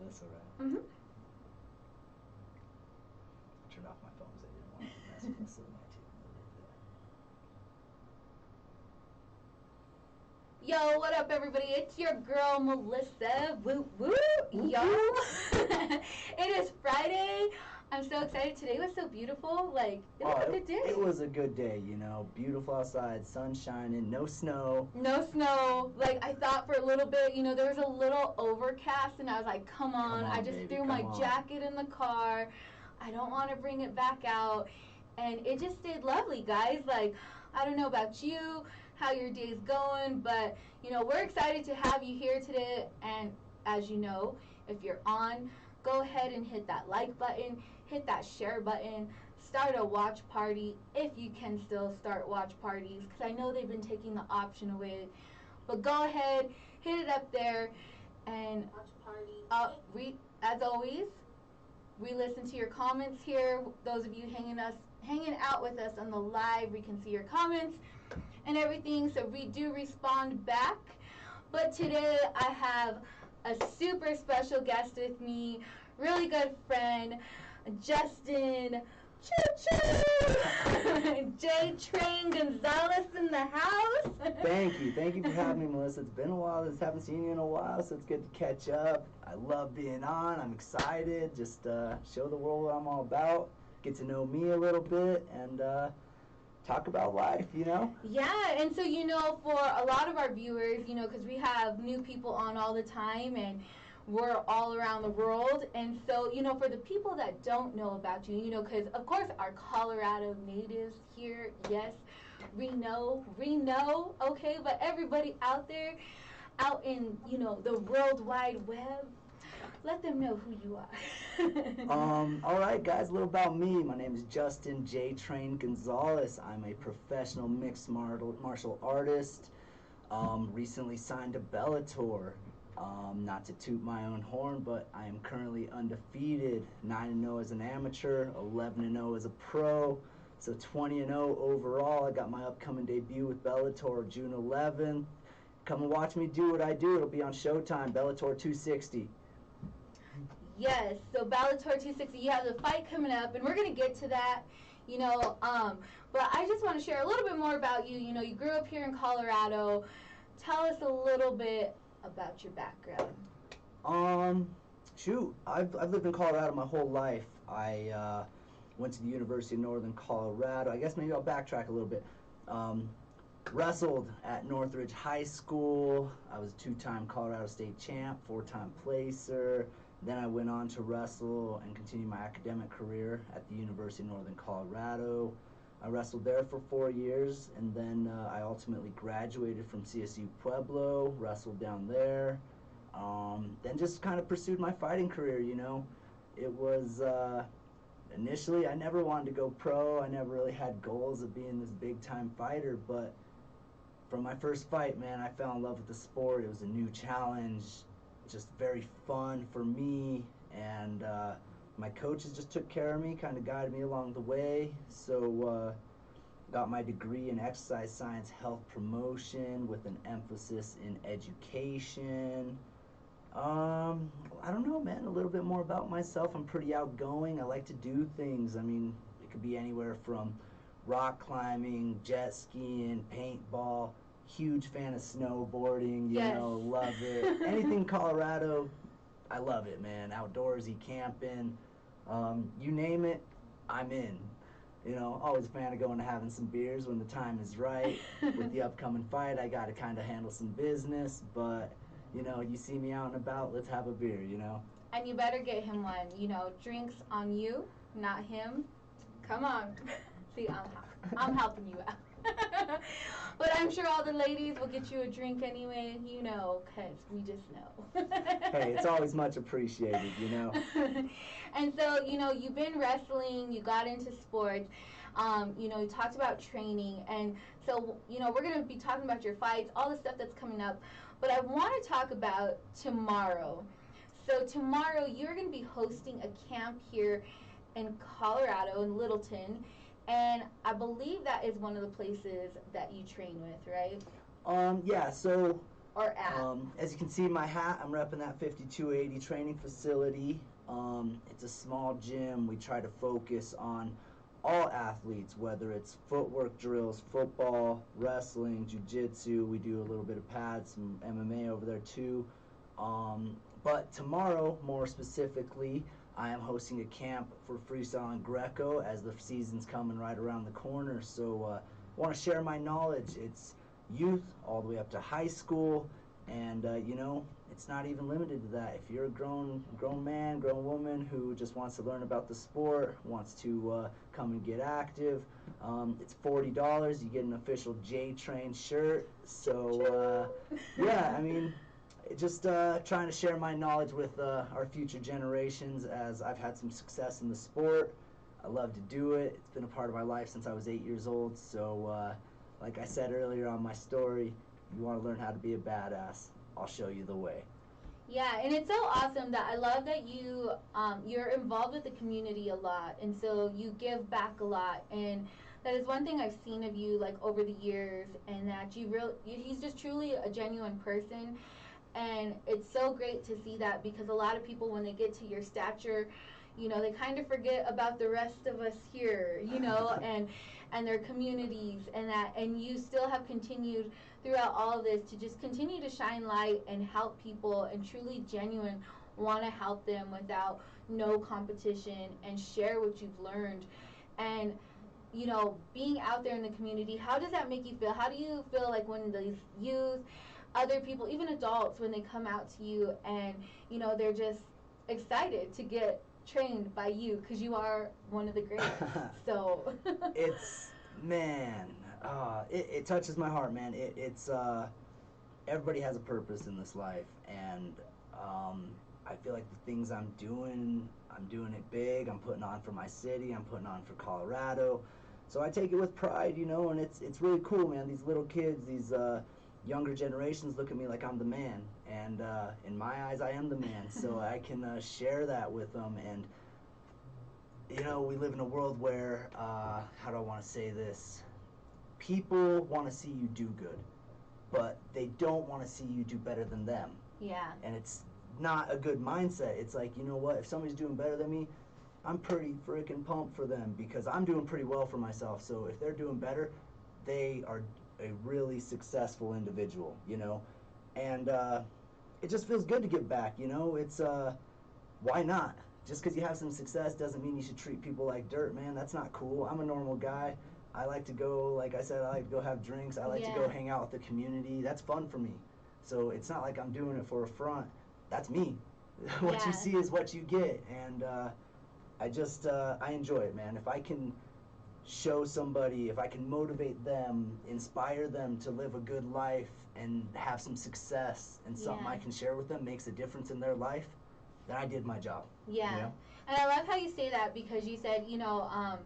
Melissa, right? Mm-hmm. I turned off my phone because I didn't want to mess with Melissa and my team. Yo, what up, everybody? It's your girl, Melissa. Woo, woo, yo. It is Friday. I'm so excited. Today was so beautiful. Like, it was a good day. It was a good day, you know. Beautiful outside, sun shining, no snow. No snow. Like, I thought for a little bit, you know, there was a little overcast, and I was like, come on. I just threw my jacket in the car. I don't want to bring it back out. And it just stayed lovely, guys. Like, I don't know about you, how your day's going, but, you know, we're excited to have you here today. And as you know, if you're on, go ahead and hit that like button, hit that share button, start a watch party if you can still start watch parties, because I know they've been taking the option away. But go ahead, hit it up there, and watch party. As always, we listen to your comments here. Those of you hanging out with us on the live, we can see your comments and everything, so we do respond back. But today I have a super special guest with me, really good friend, Justin J. Train Gonzalez in the house. Thank you for having me, Melissa. It's been a while. I haven't seen you in a while, so it's good to catch up. I love being on. I'm excited. Just show the world what I'm all about. Get to know me a little bit and talk about life, you know? Yeah, and so, you know, for a lot of our viewers, you know, because we have new people on all the time, and we're all around the world. And so, you know, for the people that don't know about you, you know, because, of course, our Colorado natives here, yes, we know, okay? But everybody out there, out in, you know, the World Wide Web, let them know who you are. All right, guys, a little about me. My name is Justin J. Train Gonzalez. I'm a professional mixed martial artist. Recently signed to Bellator. Not to toot my own horn, but I am currently undefeated. 9-0 as an amateur, 11-0 as a pro. So 20-0 overall. I got my upcoming debut with Bellator June 11th. Come and watch me do what I do. It'll be on Showtime, Bellator 260. Yes, so Bellator 260, you have the fight coming up, and we're going to get to that, you know, but I just want to share a little bit more about you. You know, you grew up here in Colorado. Tell us a little bit about your background. Shoot, I've lived in Colorado my whole life. I went to the University of Northern Colorado. I guess maybe I'll backtrack a little bit. Wrestled at Northridge High School. I was a 2-time Colorado State champ, 4-time placer. Then I went on to wrestle and continue my academic career at the University of Northern Colorado. I wrestled there for 4 years, and then I ultimately graduated from CSU Pueblo, wrestled down there. Then just kind of pursued my fighting career, you know. It was, initially, I never wanted to go pro. I never really had goals of being this big-time fighter, but from my first fight, man, I fell in love with the sport. It was a new challenge, just very fun for me, and my coaches just took care of me, kind of guided me along the way. So got my degree in exercise science health promotion with an emphasis in education. I don't know, man, a little bit more about myself. I'm pretty outgoing. I like to do things. I mean, it could be anywhere from rock climbing, jet skiing, paintball. Huge fan of snowboarding, you know, love it. Anything Colorado, I love it, man. Outdoorsy, camping, you name it, I'm in. You know, always a fan of going to having some beers when the time is right. With the upcoming fight, I got to kind of handle some business, but, you know, you see me out and about, let's have a beer, you know. And you better get him one, you know, drinks on you, not him. Come on. See, I'm helping you out. But I'm sure all the ladies will get you a drink anyway, you know, because we just know. Hey, it's always much appreciated, you know. And so, you know, you've been wrestling, you got into sports, you know, you talked about training. And so, you know, we're going to be talking about your fights, all the stuff that's coming up. But I want to talk about tomorrow. So tomorrow you're going to be hosting a camp here in Colorado, in Littleton. And I believe that is one of the places that you train with, right? Yeah, so or at? As you can see in my hat, I'm repping that 5280 training facility. It's a small gym. We try to focus on all athletes, whether it's footwork drills, football, wrestling, jiu-jitsu. We do a little bit of pads, some MMA over there too. But tomorrow, more specifically, I am hosting a camp for freestyle and Greco as the season's coming right around the corner. So I want to share my knowledge. It's youth all the way up to high school, and you know, it's not even limited to that. If you're a grown man, grown woman who just wants to learn about the sport, wants to come and get active, it's $40. You get an official J-Train shirt. So yeah, I mean, just trying to share my knowledge with our future generations, as I've had some success in the sport. I love to do it. It's been a part of my life since I was 8 years old. So like I said earlier on my story, you want to learn how to be a badass, I'll show you the way. Yeah, and it's so awesome that I love that you're involved with the community a lot, and so you give back a lot, and that is one thing I've seen of you like over the years, and that he's just truly a genuine person. And it's so great to see that, because a lot of people, when they get to your stature, you know, they kind of forget about the rest of us here, you know, and their communities, and you still have continued throughout all of this to just continue to shine light and help people, and truly genuine want to help them without no competition, and share what you've learned. And you know, being out there in the community, how does that make you feel? How do you feel like when these youth, other people, even adults, when they come out to you and, you know, they're just excited to get trained by you, because you are one of the greats? So it's, man, it touches my heart, man. It's everybody has a purpose in this life, and I feel like the things I'm doing it big. I'm putting on for my city. I'm putting on for Colorado. So I take it with pride, you know, and it's really cool, man. These little kids, these younger generations look at me like I'm the man, and in my eyes, I am the man. So I can share that with them. And you know, we live in a world where, how do I want to say this? People want to see you do good, but they don't want to see you do better than them. Yeah. And it's not a good mindset. It's like, you know what, if somebody's doing better than me, I'm pretty freaking pumped for them, because I'm doing pretty well for myself. So if they're doing better, they are a really successful individual, you know. And it just feels good to give back, you know. It's why not? Just because you have some success doesn't mean you should treat people like dirt, man. That's not cool. I'm a normal guy. I like to go, like I said, I like to go have drinks. I like to go hang out with the community. That's fun for me. So it's not like I'm doing it for a front. That's me. What you see is what you get. And I just, I enjoy it, man. If I can show somebody, if I can motivate them, inspire them to live a good life and have some success, and something I can share with them makes a difference in their life, then I did my job. Yeah. You know? And I love how you say that, because you said, you know,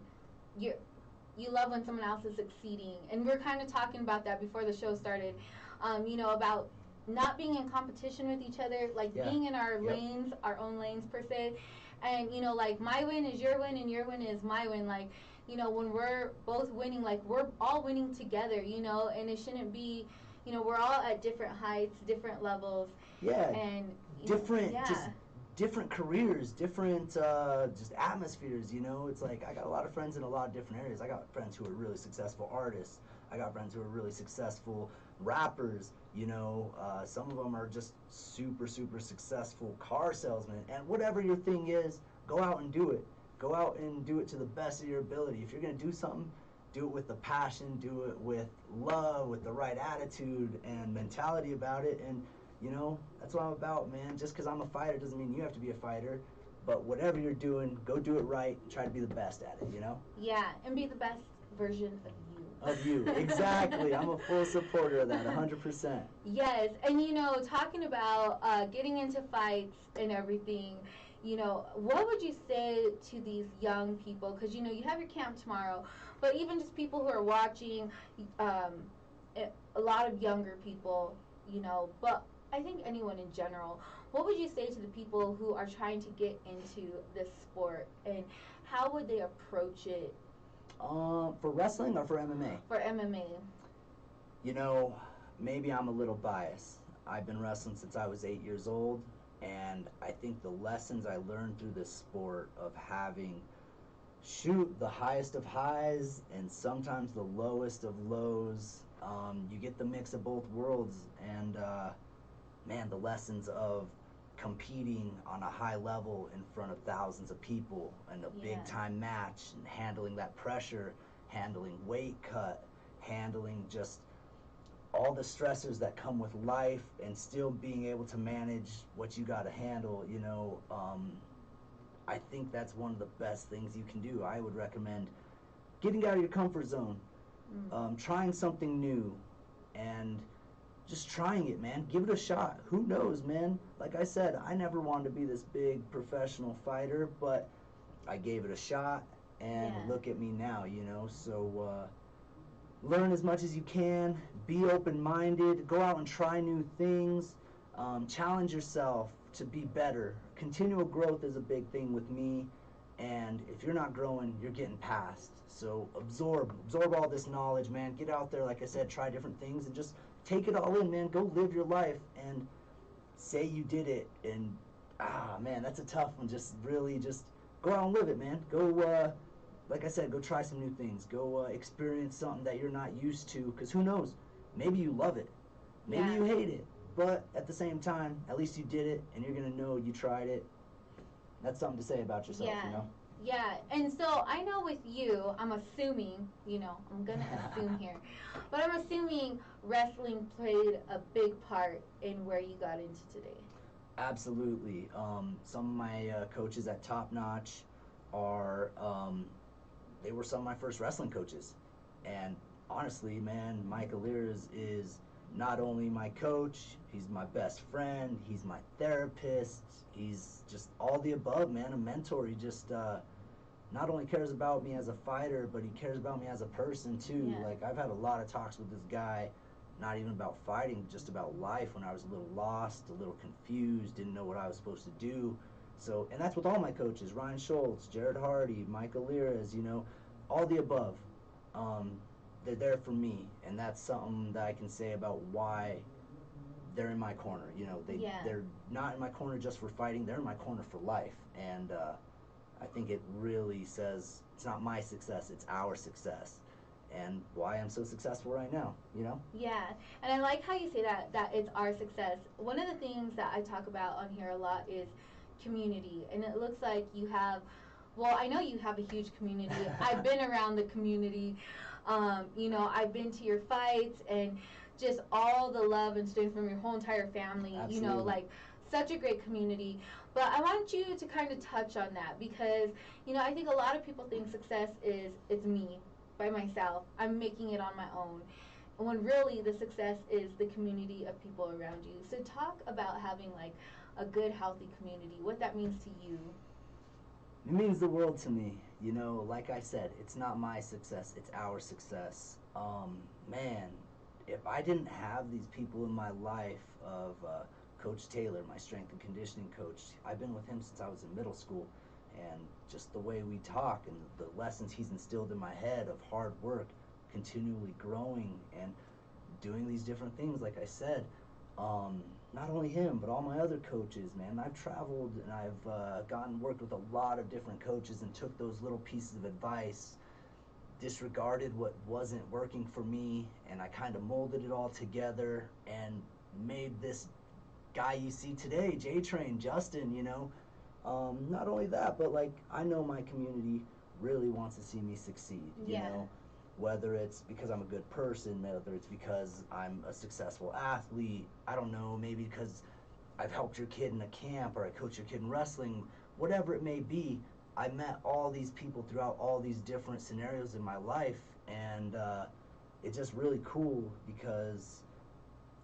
you love when someone else is succeeding. And we're kind of talking about that before the show started, you know, about not being in competition with each other, like being in our lanes, our own lanes per se. And, you know, like my win is your win and your win is my win. Like, you know, when we're both winning, like we're all winning together, you know, and it shouldn't be, you know, we're all at different heights, different levels. Yeah. And different, just different careers, different just atmospheres, you know. It's like I got a lot of friends in a lot of different areas. I got friends who are really successful artists. I got friends who are really successful rappers, you know. Some of them are just super successful car salesmen. And whatever your thing is, go out and do it. Go out and do it to the best of your ability. If you're going to do something, do it with the passion, do it with love, with the right attitude and mentality about it. And you know, that's what I'm about, man. Just because I'm a fighter doesn't mean you have to be a fighter. But whatever you're doing, go do it right and try to be the best at it, you know? Yeah, and be the best version of you. Of you, exactly. I'm a full supporter of that, 100%. Yes, and you know, talking about getting into fights and everything, you know, what would you say to these young people? Because, you know, you have your camp tomorrow, but even just people who are watching, a lot of younger people, you know, but I think anyone in general, what would you say to the people who are trying to get into this sport, and how would they approach it? For wrestling or for MMA? For MMA. You know, maybe I'm a little biased. I've been wrestling since I was 8 years old, and I think the lessons I learned through this sport of having shoot the highest of highs and sometimes the lowest of lows, you get the mix of both worlds, and man, the lessons of competing on a high level in front of thousands of people in a big time match and handling that pressure, handling weight cut, handling just all the stressors that come with life and still being able to manage what you got to handle, I think that's one of the best things you can do. I would recommend getting out of your comfort zone, trying something new, and just trying it, man. Give it a shot. Who knows, man? Like I said, I never wanted to be this big professional fighter, but I gave it a shot, and look at me now, So learn as much as you can. Be open-minded. Go out and try new things. Challenge yourself to be better. Continual growth is a big thing with me, and if you're not growing, you're getting past. So absorb all this knowledge, man. Get out there, like I said, try different things, and just take it all in, man. Go live your life and say you did it. And man, that's a tough one. Just really just go out and live it, man. Go like I said, go try some new things. Go experience something that you're not used to, because who knows, maybe you love it, maybe you hate it, but at the same time, at least you did it, and you're gonna know you tried it. That's something to say about yourself, Yeah, and so I know with you, I'm assuming, I'm going to assume here, but I'm assuming wrestling played a big part in where you got into today. Absolutely. Some of my coaches at Top Notch are, they were some of my first wrestling coaches. And honestly, man, Mike Aliras is not only my coach, he's my best friend, he's my therapist, he's just all the above, man, a mentor. He just not only cares about me as a fighter, but he cares about me as a person too. Like, I've had a lot of talks with this guy, not even about fighting, just about life, when I was a little lost, a little confused, didn't know what I was supposed to do. So, and that's with all my coaches, Ryan Schultz, Jared Hardy, Mike Aliras, all the above. They're there for me, and that's something that I can say about why they're in my corner. They're not in my corner just for fighting, they're in my corner for life. And I think it really says it's not my success, it's our success, and why I'm so successful right now, Yeah, and I like how you say that it's our success. One of the things that I talk about on here a lot is community, and it looks like you have, well, I know you have a huge community. I've been around the community. I've been to your fights, and just all the love and strength from your whole entire family. Absolutely. Like, such a great community. But I want you to kind of touch on that, because I think a lot of people think success is it's me by myself. I'm making it on my own. When really the success is the community of people around you. So talk about having like a good, healthy community, what that means to you. It means the world to me. Like I said, it's not my success, it's our success. Man, if I didn't have these people in my life of Coach Taylor, my strength and conditioning coach, I've been with him since I was in middle school, and just the way we talk and the lessons he's instilled in my head of hard work, continually growing and doing these different things, like I said, not only him, but all my other coaches, man. I've traveled and I've gotten worked with a lot of different coaches and took those little pieces of advice, disregarded what wasn't working for me, and I kind of molded it all together and made this guy you see today, J-Train, Justin, not only that, but like, I know my community really wants to see me succeed, you know, whether it's because I'm a good person, whether it's because I'm a successful athlete, I don't know, maybe because I've helped your kid in a camp or I coach your kid in wrestling, whatever it may be. I met all these people throughout all these different scenarios in my life, and it's just really cool because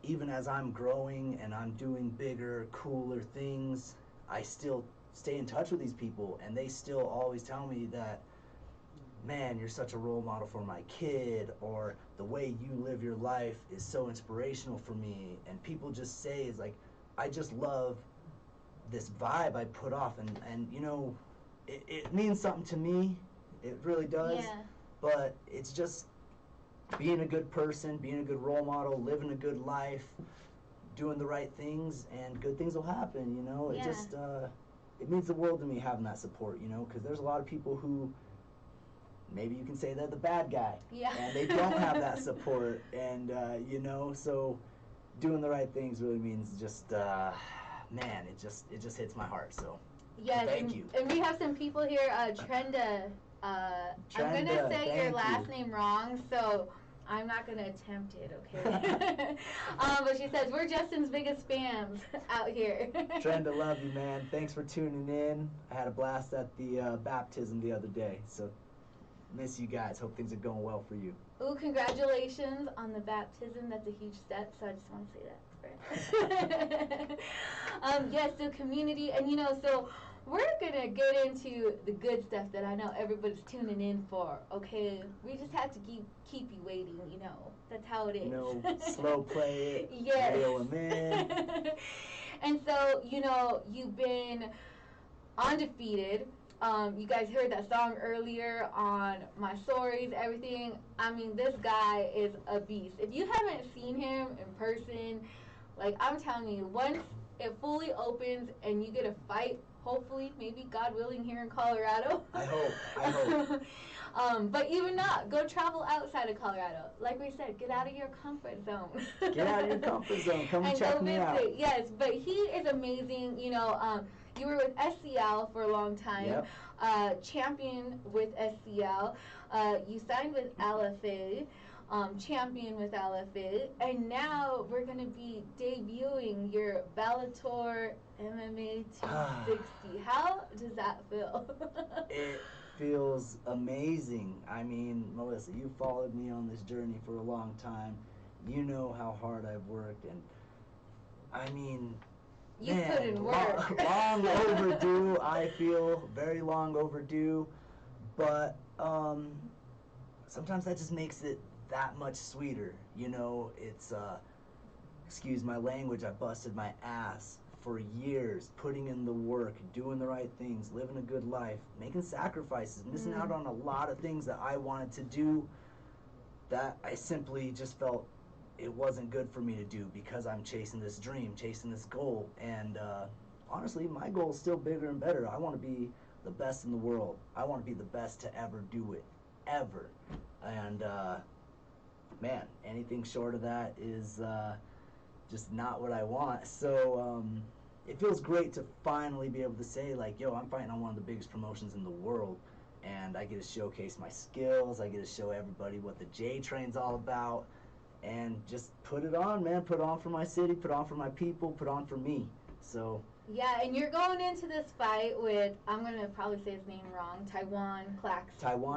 even as I'm growing and I'm doing bigger, cooler things, I still stay in touch with these people, and they still always tell me that, man, you're such a role model for my kid, or the way you live your life is so inspirational for me. And people just say, it's like, I just love this vibe I put off, and it means something to me. It really does. Yeah. But it's just being a good person, being a good role model, living a good life, doing the right things, and good things will happen, you know? Yeah. It just, it means the world to me having that support, you know, because there's a lot of people who, maybe you can say they're the bad guy, yeah. and they don't have that support, and, you know, so doing the right things really means just, man, it just hits my heart, so. Yes, thank you. And we have some people here, Trenda. I'm going to say your last name wrong, so I'm not going to attempt it, okay? But she says, we're Justin's biggest fans out here. Trenda, love you, man. Thanks for tuning in. I had a blast at the baptism the other day, so miss you guys. Hope things are going well for you. Ooh, congratulations on the baptism. That's a huge step, so I just want to say that. Yes, so community, and you know, so we're going to get into the good stuff that I know everybody's tuning in for, okay? We just have to keep you waiting, you know. That's how it is. You know, slow play it, yes. reel them in. And so, you know, you've been undefeated. You guys heard that song earlier on my stories, everything. I mean, this guy is a beast. If you haven't seen him in person, like, I'm telling you, once it fully opens and you get a fight, hopefully, maybe, God willing, here in Colorado. I hope. But even not, go travel outside of Colorado. Like we said, get out of your comfort zone. Get out of your comfort zone. Come and check me out. Yes, but he is amazing. You know, you were with SCL for a long time. Yep. Champion with SCL. You signed with LFA. Champion with LFA, and now we're going to be debuting your Bellator MMA 260. How does that feel? It feels amazing. I mean, Melissa, you followed me on this journey for a long time. You know how hard I've worked, and I mean, you put in work. Long overdue, I feel, very long overdue, but sometimes that just makes it that much sweeter, you know. It's excuse my language, I busted my ass for years, putting in the work, doing the right things, living a good life, making sacrifices, missing out on a lot of things that I wanted to do that I simply just felt it wasn't good for me to do because I'm chasing this dream, chasing this goal, and honestly, my goal is still bigger and better. I want to be the best in the world. I want to be the best to ever do it, ever, and man, anything short of that is just not what I want. So it feels great to finally be able to say, like, yo, I'm fighting on one of the biggest promotions in the world, and I get to showcase my skills. I get to show everybody what the J Train's all about, and just put it on, man. Put on for my city, put on for my people, put on for me. So. Yeah, and you're going into this fight with, I'm going to probably say his name wrong, Taiwan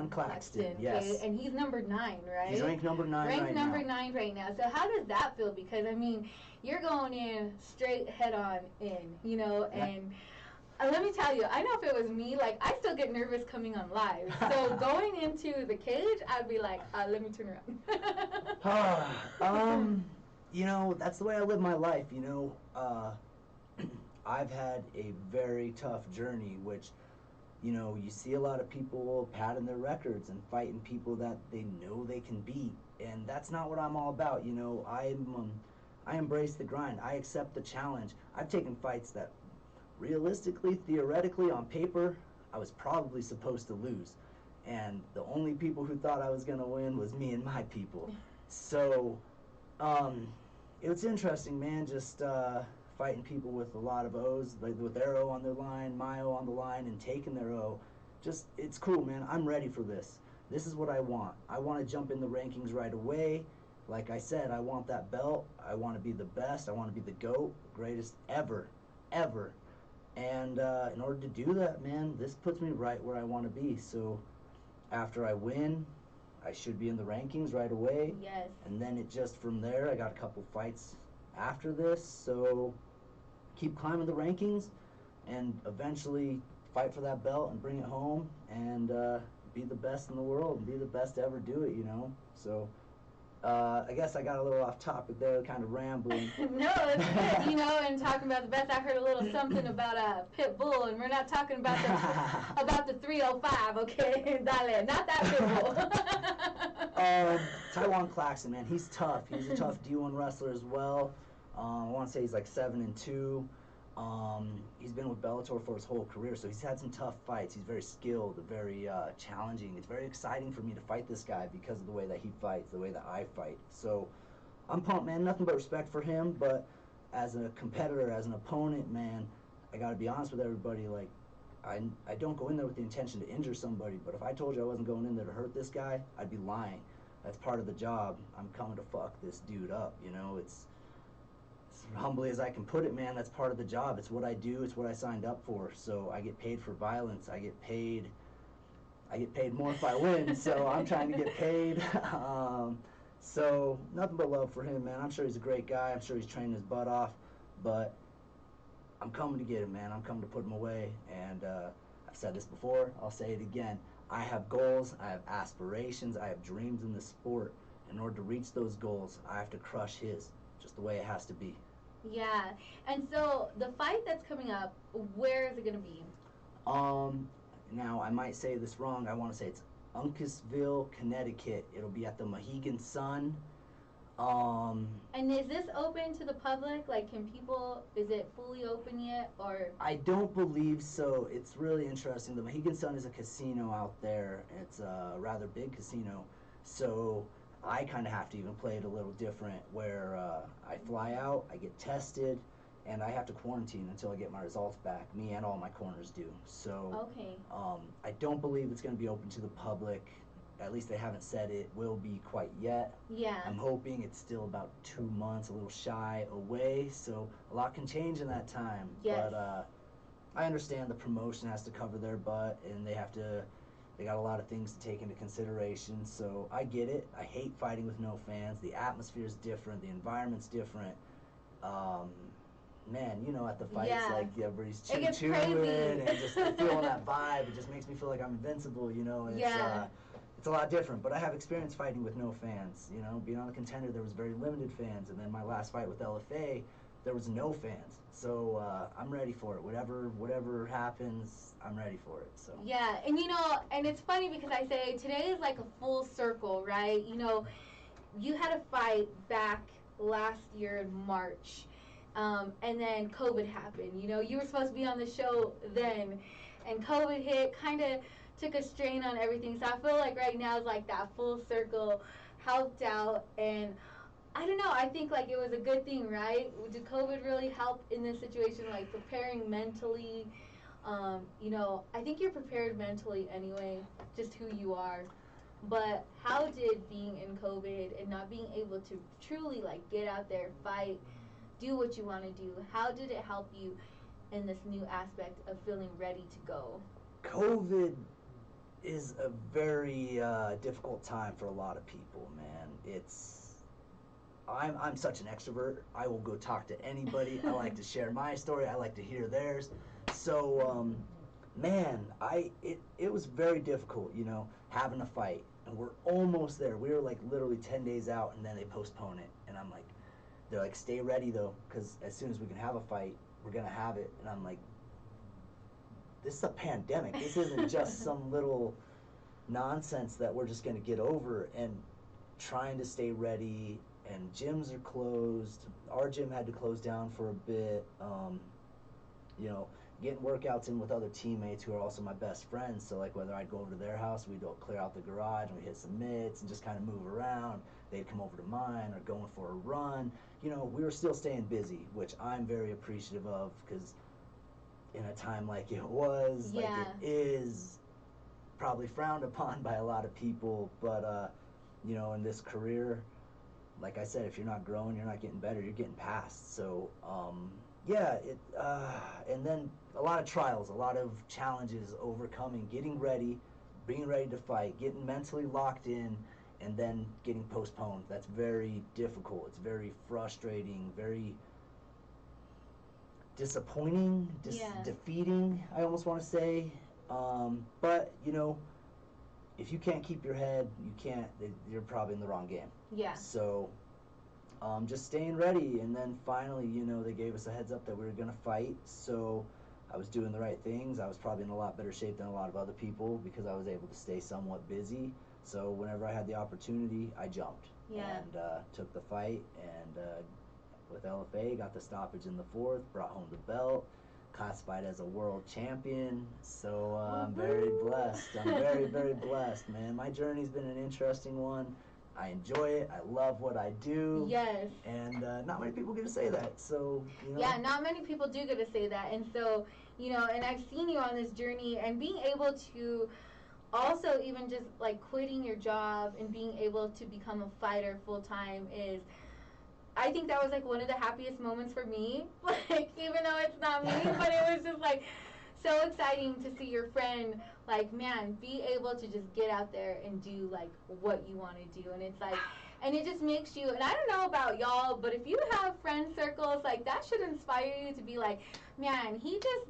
Claxton, yes. Okay? And he's number 9, right? He's ranked number 9 right now. Ranked number 9 right now. So how does that feel? Because, I mean, you're going in straight head-on in, you know, and let me tell you, I know if it was me, like, I still get nervous coming on live. So going into the cage, I'd be like, let me turn around. You know, that's the way I live my life, you know. I've had a very tough journey, which, you know, you see a lot of people padding their records and fighting people that they know they can beat, and that's not what I'm all about, you know. I embrace the grind. I accept the challenge. I've taken fights that realistically, theoretically, on paper, I was probably supposed to lose, and the only people who thought I was going to win was me and my people. So, it was interesting, man, just fighting people with a lot of O's, like with their O on their line, my O on the line, and taking their O. Just, it's cool, man. I'm ready for this. This is what I want. I want to jump in the rankings right away. Like I said, I want that belt. I want to be the best. I want to be the GOAT, greatest ever. And in order to do that, man, this puts me right where I want to be. So after I win, I should be in the rankings right away. Yes. And then it just from there, I got a couple fights after this, so keep climbing the rankings and eventually fight for that belt and bring it home and be the best in the world and be the best to ever do it, you know. So I guess I got a little off topic there, kind of rambling. No, it's good, you know, and talking about the best, I heard a little something about a pit bull, and we're not talking about the 305, okay? Dale, not that pit bull. Taiwan Claxton, man, he's tough. He's a tough D1 wrestler as well. I want to say he's like 7-2. He's been with Bellator for his whole career, so he's had some tough fights. He's very skilled, very challenging. It's very exciting for me to fight this guy because of the way that he fights, the way that I fight. So I'm pumped, man. Nothing but respect for him, but as a competitor, as an opponent, man, I got to be honest with everybody. Like, I don't go in there with the intention to injure somebody, but if I told you I wasn't going in there to hurt this guy, I'd be lying. That's part of the job. I'm coming to fuck this dude up, you know? It's as humbly as I can put it, man. That's part of the job. It's what I do. It's what I signed up for. So I get paid for violence. I get paid more if I win. So I'm trying to get paid. So nothing but love for him, man. I'm sure he's a great guy. I'm sure he's training his butt off. But I'm coming to get him, man. I'm coming to put him away. And I've said this before. I'll say it again. I have goals. I have aspirations. I have dreams in the sport. In order to reach those goals, I have to crush his. Just the way it has to be. Yeah. And so the fight that's coming up, where is it going to be? Now I might say this wrong. I want to say it's Uncasville, Connecticut. It'll be at the Mohegan Sun. And is this open to the public? Like, is it fully open yet, or? I don't believe so. It's really interesting. The Mohegan Sun is a casino out there. It's a rather big casino. So I kind of have to even play it a little different where I fly out, I get tested, and I have to quarantine until I get my results back. Me and all my corners do. So okay. I don't believe it's going to be open to the public. At least they haven't said it will be quite yet. Yeah. I'm hoping it's still about 2 months, a little shy away. So a lot can change in that time. Yes. But I understand the promotion has to cover their butt, and they got a lot of things to take into consideration, so I get it. I hate fighting with no fans. The atmosphere is different. The environment's different. Man, you know, at the fights, like everybody's chewing and just feeling that vibe. It just makes me feel like I'm invincible, you know. It's a lot different, but I have experience fighting with no fans. You know, being on the Contender, there was very limited fans, and then my last fight with LFA, there was no fans. So I'm ready for it. Whatever happens, I'm ready for it. So yeah, and you know, and it's funny because I say today is like a full circle, right? You know, you had a fight back last year in March, and then COVID happened. You know, you were supposed to be on the show then, and COVID hit, kind of took a strain on everything. So I feel like right now is like that full circle helped out, and I don't know. I think like it was a good thing, right? Did COVID really help in this situation, like preparing mentally? You know, I think you're prepared mentally anyway, just who you are. But how did being in COVID and not being able to truly like get out there, fight, do what you want to do, how did it help you in this new aspect of feeling ready to go? COVID is a very difficult time for a lot of people, man. I'm such an extrovert. I will go talk to anybody. I like to share my story. I like to hear theirs. So, man, it was very difficult, you know, having a fight. And we're almost there. We were like literally 10 days out, and then they postpone it. And I'm like, they're like, stay ready though, because as soon as we can have a fight, we're gonna have it. And I'm like, this is a pandemic. This isn't just some little nonsense that we're just gonna get over. And trying to stay ready, and gyms are closed. Our gym had to close down for a bit. You know, getting workouts in with other teammates who are also my best friends. So like whether I'd go over to their house, we'd go clear out the garage and we hit some mitts and just kind of move around. They'd come over to mine or going for a run. You know, we were still staying busy, which I'm very appreciative of, because in a time like it was, like it is probably frowned upon by a lot of people, but you know, in this career, like I said, if you're not growing, you're not getting better, you're getting past. So yeah, and then a lot of trials, a lot of challenges, overcoming, getting ready, being ready to fight, getting mentally locked in, and then getting postponed. That's very difficult. It's very frustrating, very disappointing, defeating, I almost want to say. But, you know, if you can't keep your head, you're probably in the wrong game. Yeah. So just staying ready, and then finally, you know, they gave us a heads up that we were going to fight, so I was doing the right things. I was probably in a lot better shape than a lot of other people because I was able to stay somewhat busy. So whenever I had the opportunity, I jumped and took the fight, and with LFA, got the stoppage in the 4th, brought home the belt, classified as a world champion. So I'm very blessed. I'm very, very blessed, man. My journey's been an interesting one. I enjoy it. I love what I do. Yes. And not many people get to say that. So, you know. Yeah, not many people do get to say that. And so, you know, and I've seen you on this journey, and being able to also even just like quitting your job and being able to become a fighter full time is, I think that was like one of the happiest moments for me. Like, even though it's not me, but it was just like so exciting to see your friend, like, man, be able to just get out there and do like what you want to do. And it's like, and it just makes you, and I don't know about y'all, but if you have friend circles, like, that should inspire you to be like, man, he just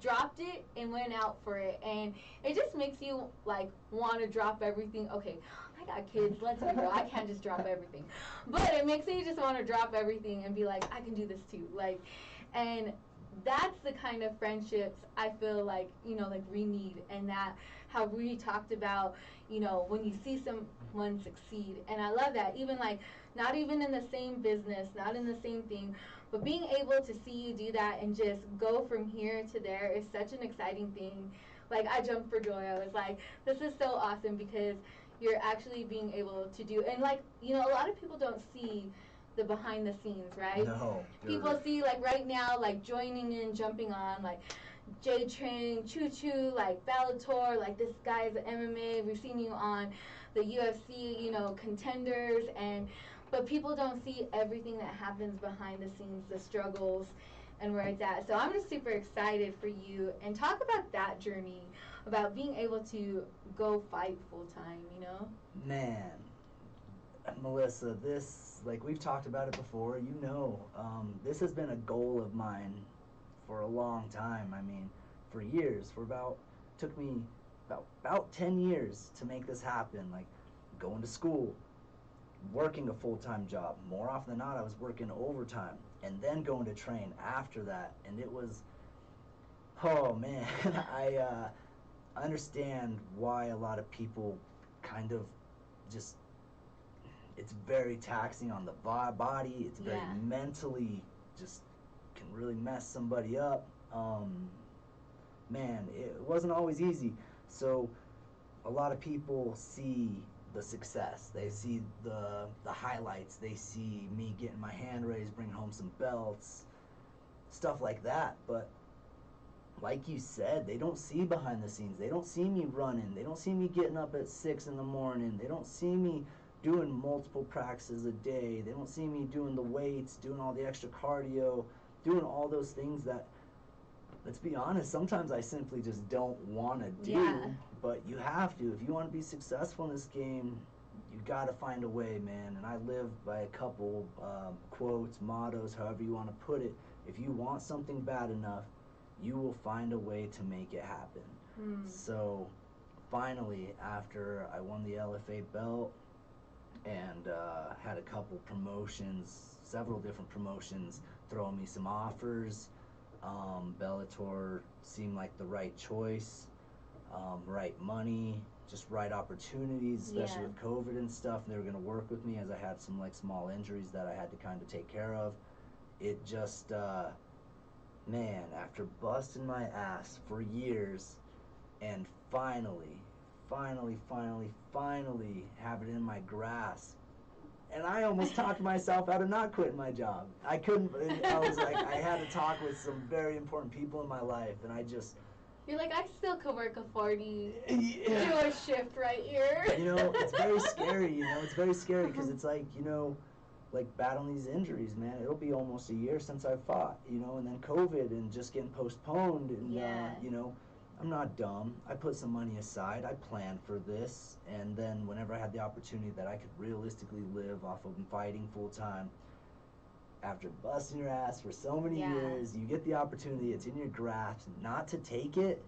dropped it and went out for it. And it just makes you like want to drop everything. Okay, I got kids, let's be real, I can't just drop everything, but it makes you just want to drop everything and be like, I can do this too. Like, and that's the kind of friendships I feel like, you know, like we need. And that how we talked about, you know, when you see someone succeed, and I love that, even like not even in the same business, not in the same thing, but being able to see you do that and just go from here to there is such an exciting thing. Like, I jumped for joy. I was like, this is so awesome, because you're actually being able to do, and like, you know, a lot of people don't see the behind the scenes, right? No. People see like right now, like joining in, jumping on, like J Train, Choo Choo, like Bellator, like this guy's MMA. We've seen you on the UFC, you know, Contenders, and but people don't see everything that happens behind the scenes, the struggles, and where it's at. So I'm just super excited for you, and talk about that journey, about being able to go fight full time, you know? Man, Melissa, this, like, we've talked about it before, you know, this has been a goal of mine for a long time. I mean, for years, took me about 10 years to make this happen. Like, going to school, working a full-time job. More often than not, I was working overtime, and then going to train after that. And it was, oh man, I understand why a lot of people kind of just, it's very taxing on the body. It's very mentally, just can really mess somebody up. Man, it wasn't always easy. So a lot of people see the success. They see the highlights. They see me getting my hand raised, bringing home some belts, stuff like that. But like you said, they don't see behind the scenes. They don't see me running. They don't see me getting up at 6 in the morning. They don't see me doing multiple practices a day. They don't see me doing the weights, doing all the extra cardio, doing all those things that, let's be honest, sometimes I simply just don't want to do. Yeah. But you have to. If you want to be successful in this game, you got to find a way, man. And I live by a couple quotes, mottos, however you want to put it. If you want something bad enough, you will find a way to make it happen. So finally, after I won the LFA belt and had a couple promotions, several different promotions throwing me some offers, Bellator seemed like the right choice, right money, just right opportunities, especially with COVID and stuff. And they were going to work with me as I had some like small injuries that I had to kind of take care of. It just, man, after busting my ass for years and finally have it in my grasp. And I almost talked myself out of not quitting my job. I couldn't, I was like, I had to talk with some very important people in my life, and I just... You're like, I still could work a 40-hour shift right here. You know, it's very scary, you know, it's very scary, because it's like, you know, like battling these injuries, man. It'll be almost a year since I fought, you know, and then COVID and just getting postponed, and, you know, I'm not dumb. I put some money aside. I planned for this. And then whenever I had the opportunity that I could realistically live off of fighting full time, after busting your ass for so many years, you get the opportunity, it's in your grasp, not to take it,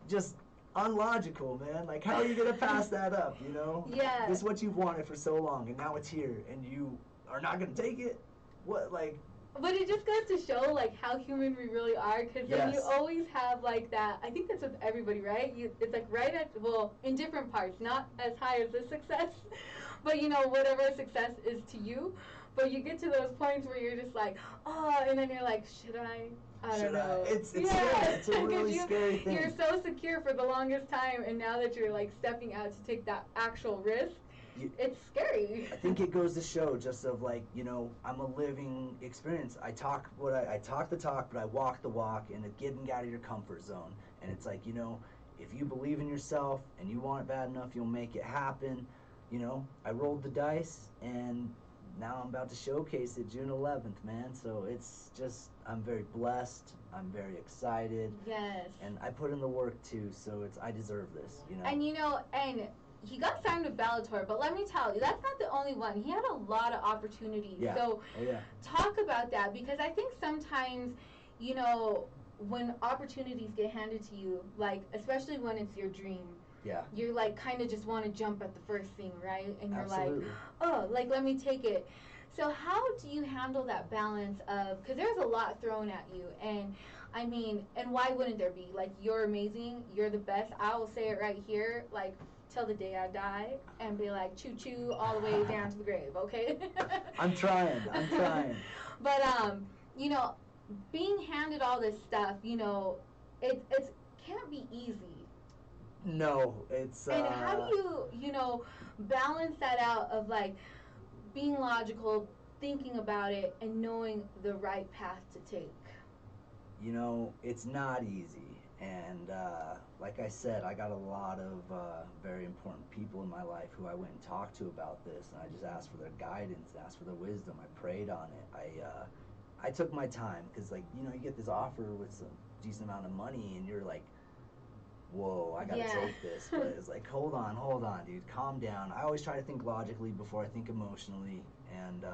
just unlogical, man. Like, how are you going to pass that up, you know? Yeah. This is what you've wanted for so long, and now it's here, and you are not going to take it? What, like... But it just goes to show, like, how human we really are, because then you always have, like, that, I think that's with everybody, right? It's, like, right at, well, in different parts, not as high as this success, but, you know, whatever success is to you. But you get to those points where you're just like, oh, and then you're like, should I? I don't know. It's a really scary thing. You're so secure for the longest time, and now that you're like stepping out to take that actual risk, it's scary. I think it goes to show just of like, you know, I'm a living experience. I talk the talk, but I walk the walk, and it's getting out of your comfort zone. And it's like, you know, if you believe in yourself and you want it bad enough, you'll make it happen. You know, I rolled the dice, and now I'm about to showcase it June 11th, man. So it's just, I'm very blessed. I'm very excited. Yes. And I put in the work too, so I deserve this, you know. And you know, and he got signed with Bellator, but let me tell you, that's not the only one. He had a lot of opportunities. Yeah. So yeah. Talk about that, because I think sometimes, you know, when opportunities get handed to you, like especially when it's your dream, yeah, you're like kind of just want to jump at the first thing, right? And you're Absolutely. like, oh, like let me take it. So how do you handle that balance of, because there's a lot thrown at you, and I mean, and why wouldn't there be? Like, you're amazing, you're the best. I will say it right here, like till the day I die, and be like choo choo all the way down to the grave, okay? I'm trying. But you know, being handed all this stuff, you know, it's can't be easy. No, it's. And how do you know, balance that out of like being logical, thinking about it, and knowing the right path to take? You know, it's not easy, and like I said, I got a lot of very important people in my life who I went and talked to about this, and I just asked for their guidance, asked for their wisdom. I prayed on it. I took my time, because like, you know, you get this offer with some decent amount of money, and you're like, whoa, I gotta take this. But it's like, hold on, dude, calm down. I always try to think logically before I think emotionally, and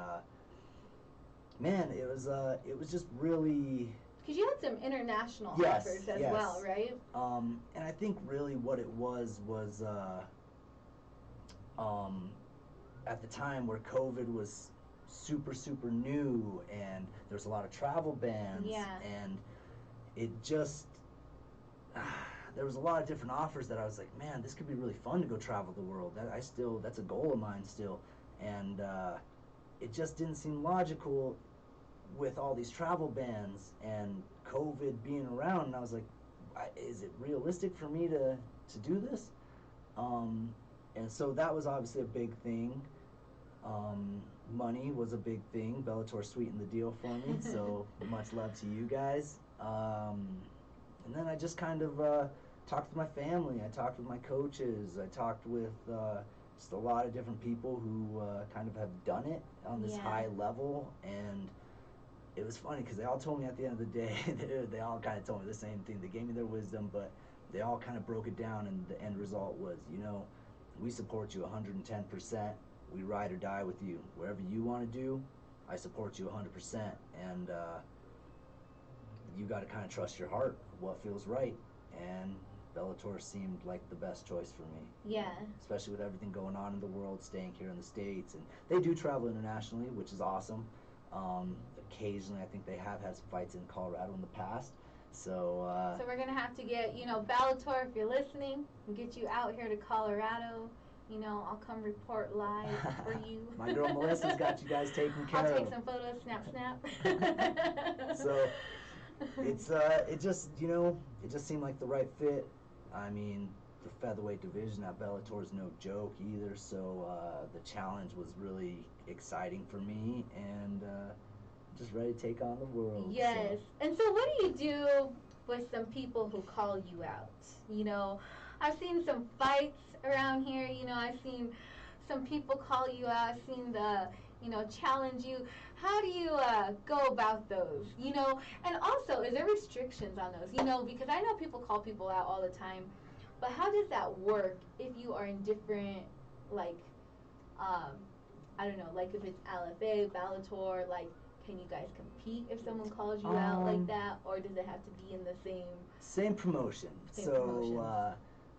man, it was just really. Because you had some international offers as well, right? And I think really what it was at the time where COVID was super, super new, and there's a lot of travel bans, and it just, there was a lot of different offers that I was like, man, this could be really fun to go travel the world. That's a goal of mine still, and it just didn't seem logical with all these travel bans and COVID being around, and I was like, is it realistic for me to do this? And so that was obviously a big thing. Money was a big thing. Bellator sweetened the deal for me, so much love to you guys. And then I just kind of talked with my family. I talked with my coaches. I talked with just a lot of different people who kind of have done it on this high level, and it was funny because they all told me at the end of the day, they all kind of told me the same thing. They gave me their wisdom, but they all kind of broke it down, and the end result was, you know, we support you 110%. We ride or die with you. Wherever you want to do, I support you 100%. And you got to kind of trust your heart, what feels right. And Bellator seemed like the best choice for me. Yeah. Especially with everything going on in the world, staying here in the States. And they do travel internationally, which is awesome. Occasionally, I think they have had some fights in Colorado in the past. So we're going to have to get, you know, Bellator, if you're listening, and get you out here to Colorado. You know, I'll come report live for you. My girl Melissa's got you guys taken care of. I'll take some photos, snap. So it just, you know, it just seemed like the right fit. I mean, the featherweight division at Bellator is no joke either, so the challenge was really exciting for me, and just ready to take on the world. Yes. So. And so what do you do with some people who call you out? You know, I've seen some fights around here. You know, I've seen some people call you out. I've seen the, you know, challenge you. How do you go about those? You know, and also, is there restrictions on those? You know, because I know people call people out all the time, but how does that work if you are in different, like, I don't know, like if it's LFA, Bellator, like, can you guys compete if someone calls you out like that, or does it have to be in the same promotion? So,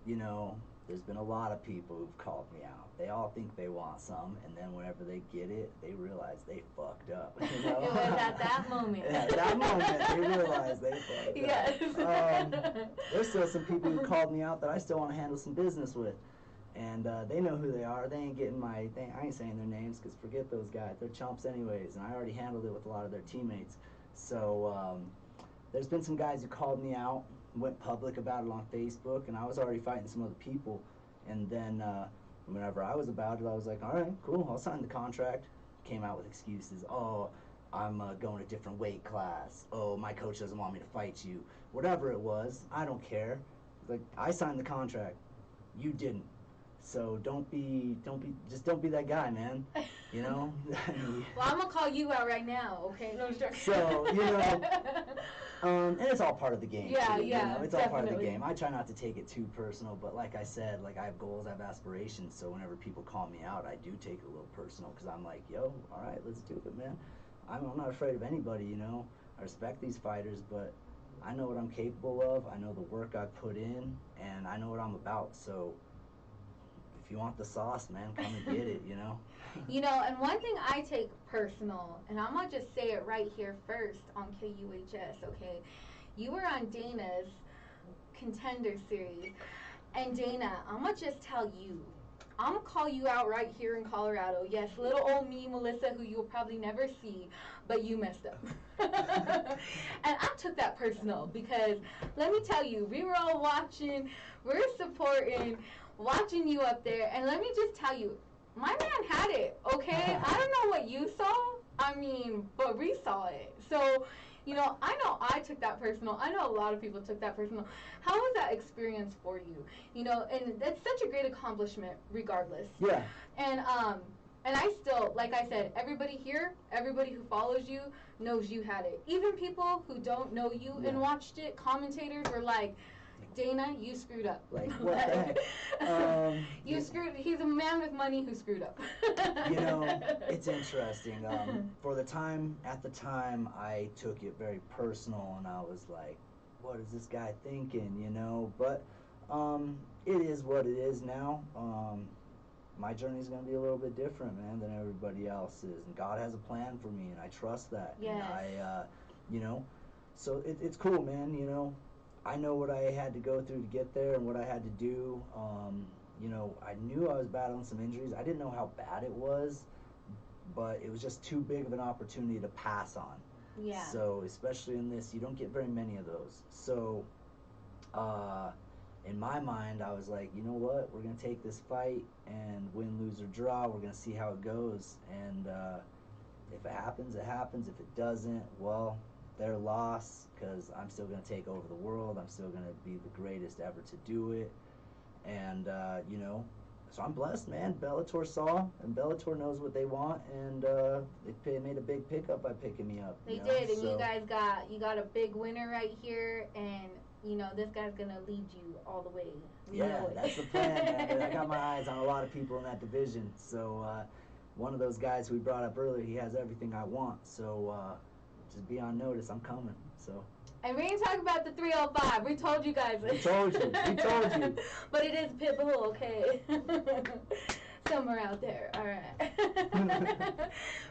you know, there's been a lot of people who've called me out. They all think they want some, and then whenever they get it, they realize they fucked up. You know? It was at that moment. At that moment, they realize they fucked up. There's still some people who called me out that I still want to handle some business with. And they know who they are. They ain't getting I ain't saying their names because forget those guys. They're chumps anyways, and I already handled it with a lot of their teammates. So there's been some guys who called me out, went public about it on Facebook, and I was already fighting some other people. And then whenever I was about it, I was like, all right, cool, I'll sign the contract. Came out with excuses. Oh, I'm going a different weight class. Oh, my coach doesn't want me to fight you. Whatever it was, I don't care. Like, I signed the contract. You didn't. So don't be that guy, man. You know. Well, I'm gonna call you out right now, okay? No, so you know, and it's all part of the game. Yeah, too, yeah. You know? It's definitely. all part of the game. I try not to take it too personal, but like I said, like I have goals, I have aspirations. So whenever people call me out, I do take it a little personal because I'm like, yo, all right, let's do it, man. I'm not afraid of anybody. You know, I respect these fighters, but I know what I'm capable of. I know the work I put in, and I know what I'm about. So if you want the sauce, man, come and get it, you know? You know, and one thing I take personal, and I'm going to just say it right here first on KUHS, okay? You were on Dana's Contender Series, and Dana, I'm going to just tell you, I'm going to call you out right here in Colorado. Yes, little old me, Melissa, who you'll probably never see, but you messed up. And I took that personal because, let me tell you, we were all watching, we're supporting, watching you up there, and let me just tell you, my man had it, okay? I don't know what you saw, I mean, but we saw it. So, you know I took that personal. I know a lot of people took that personal. How was that experience for you? You know, and that's such a great accomplishment regardless. Yeah. And I still, like I said, everybody here, everybody who follows you knows you had it. Even people who don't know you and watched it, commentators were like, Dana, you screwed up. Like, what the heck? You screwed. He's a man with money who screwed up. You know, it's interesting. At the time, I took it very personal, and I was like, what is this guy thinking, you know? But it is what it is now. My journey is going to be a little bit different, man, than everybody else's. And God has a plan for me, and I trust that. Yes. And you know, so it's cool, man, you know. I know what I had to go through to get there and what I had to do. You know, I knew I was battling some injuries. I didn't know how bad it was, but it was just too big of an opportunity to pass on. Yeah. So, especially in this, you don't get very many of those. So, in my mind, I was like, you know what? We're going to take this fight and win, lose, or draw. We're going to see how it goes. And if it happens, it happens. If it doesn't, well, their loss, because I'm still going to take over the world. I'm still going to be the greatest ever to do it. And, you know, so I'm blessed, man. Bellator saw, and Bellator knows what they want, and they made a big pickup by picking me up. They did, and you guys got a big winner right here, and, you know, this guy's going to lead you all the way. Yeah, that's the plan, man. I got my eyes on a lot of people in that division. So one of those guys who we brought up earlier, he has everything I want. So just be on notice. I'm coming. So. And we ain't talking about the 305. We told you guys. We told you. We told you. But it is Pitbull, okay? Somewhere out there. All right.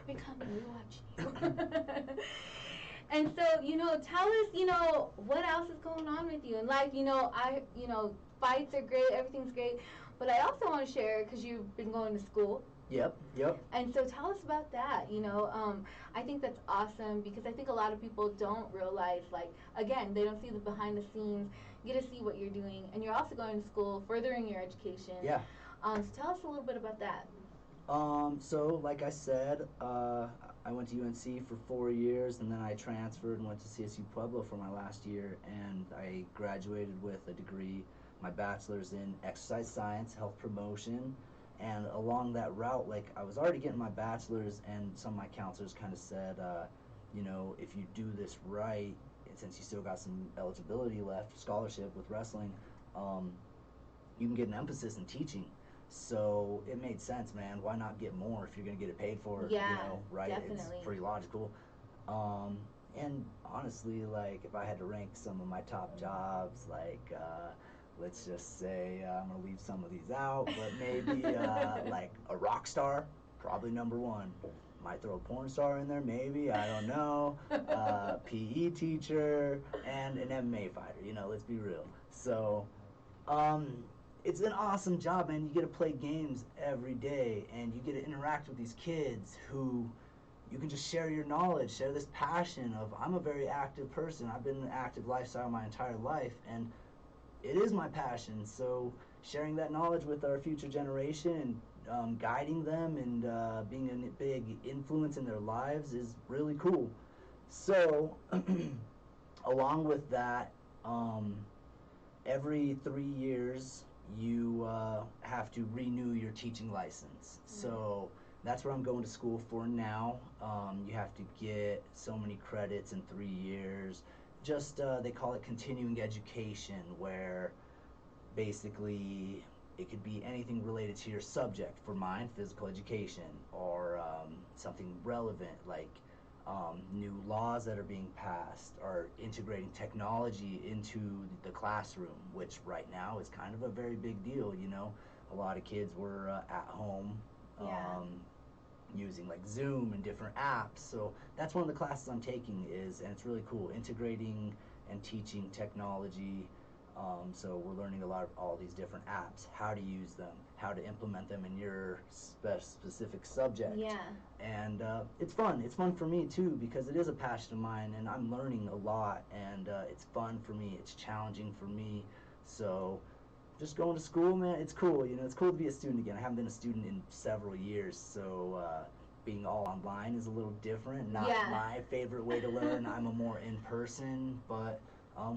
We coming. We watching you. And so, you know, tell us, you know, what else is going on with you? And like, you know, fights are great. Everything's great. But I also want to share, because you've been going to school. Yep. And so tell us about that, you know. I think that's awesome because I think a lot of people don't realize, like, again, they don't see the behind the scenes. You get to see what you're doing. And you're also going to school, furthering your education. Yeah. So tell us a little bit about that. So, like I said, I went to UNC for 4 years, and then I transferred and went to CSU Pueblo for my last year, and I graduated with a degree, my bachelor's in exercise science, health promotion. And along that route, like, I was already getting my bachelor's, and some of my counselors kind of said, you know, if you do this right, since you still got some eligibility left, scholarship with wrestling, you can get an emphasis in teaching. So it made sense, man. Why not get more if you're going to get it paid for? Yeah, you know, right? definitely. It's pretty logical. And honestly, like, if I had to rank some of my top jobs, like, let's just say, I'm going to leave some of these out, but maybe like a rock star, probably #1. Might throw a porn star in there, maybe, I don't know. PE teacher, and an MMA fighter, you know, let's be real. So, it's an awesome job, man. You get to play games every day, and you get to interact with these kids who you can just share your knowledge, share this passion of, I'm a very active person. I've been in an active lifestyle my entire life, and it is my passion. So sharing that knowledge with our future generation and guiding them and being a big influence in their lives is really cool. So along with that, every 3 years you have to renew your teaching license. So that's what I'm going to school for now. You have to get so many credits in 3 years. Just they call it continuing education, where basically it could be anything related to your subject. For mine, physical education, or something relevant like new laws that are being passed, or integrating technology into the classroom, which right now is kind of a very big deal. You know, a lot of kids were at home using like Zoom and different apps. So that's one of the classes I'm taking and it's really cool, integrating and teaching technology. So we're learning a lot of all these different apps, how to use them, how to implement them in your specific subject. Yeah. And it's fun. It's fun for me too, because it is a passion of mine, and I'm learning a lot, and it's fun for me. It's challenging for me. So just going to school, man, it's cool. You know, it's cool to be a student again. I haven't been a student in several years, so being all online is a little different. Not my favorite way to learn. I'm a more in person, but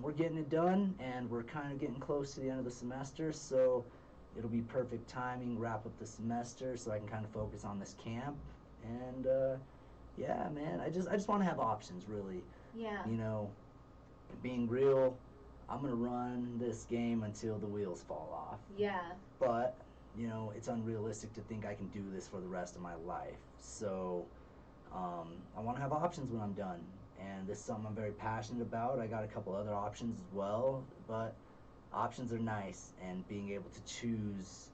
we're getting it done, and we're kind of getting close to the end of the semester, so it'll be perfect timing, wrap up the semester, so I can kind of focus on this camp. And yeah, man, I just want to have options, really. Yeah. You know, being real, I'm gonna run this game until the wheels fall off. Yeah. But you know, it's unrealistic to think I can do this for the rest of my life. So I want to have options when I'm done, and this is something I'm very passionate about. I got a couple other options as well, but options are nice, and being able to choose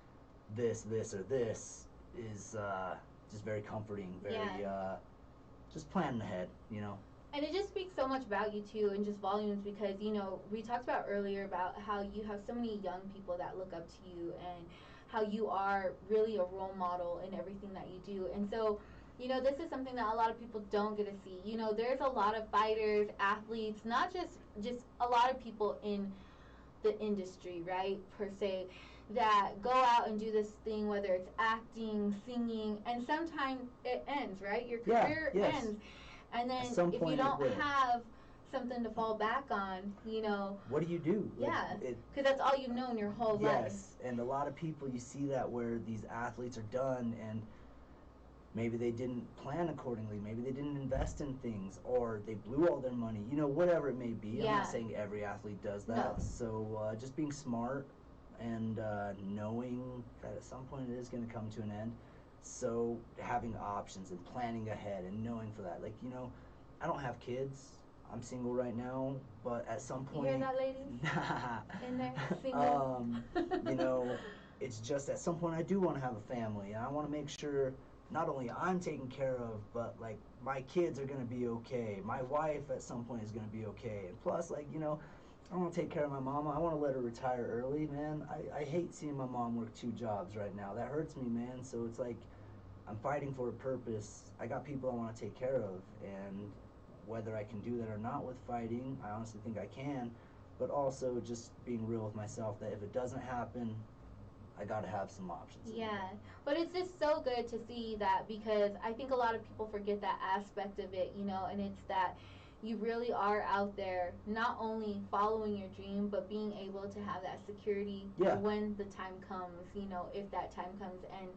this, or this is just very comforting, very just planning ahead, you know. And it just speaks so much about you too, and just volumes, because you know we talked about earlier about how you have so many young people that look up to you, and how you are really a role model in everything that you do. And so, you know, this is something that a lot of people don't get to see. You know, there's a lot of fighters, athletes, not just a lot of people in the industry, right, per se, that go out and do this thing, whether it's acting, singing, and sometimes it ends, right? Your career ends. And then if you don't have something to fall back on, you know, what do you do? Yeah, because that's all you've known your whole life. Yes, and a lot of people, you see that where these athletes are done, and maybe they didn't plan accordingly, maybe they didn't invest in things, or they blew all their money, you know, whatever it may be. Yeah. I'm not saying every athlete does that. No. So just being smart and knowing that at some point it is going to come to an end. So having options and planning ahead and knowing for that. Like, you know, I don't have kids. I'm single right now, but at some point... You hear that, ladies? In there, single? You know, it's just at some point I do want to have a family, and I want to make sure not only I'm taken care of, but, like, my kids are going to be okay. My wife at some point is going to be okay. And plus, like, you know, I want to take care of my mama. I want to let her retire early, man. I hate seeing my mom work 2 jobs right now. That hurts me, man. So it's like I'm fighting for a purpose. I got people I want to take care of, and whether I can do that or not with fighting, I honestly think I can, but also just being real with myself that if it doesn't happen, I got to have some options. Yeah, but it's just so good to see that, because I think a lot of people forget that aspect of it, you know, and it's that you really are out there not only following your dream, but being able to have that security when the time comes, you know, if that time comes. And,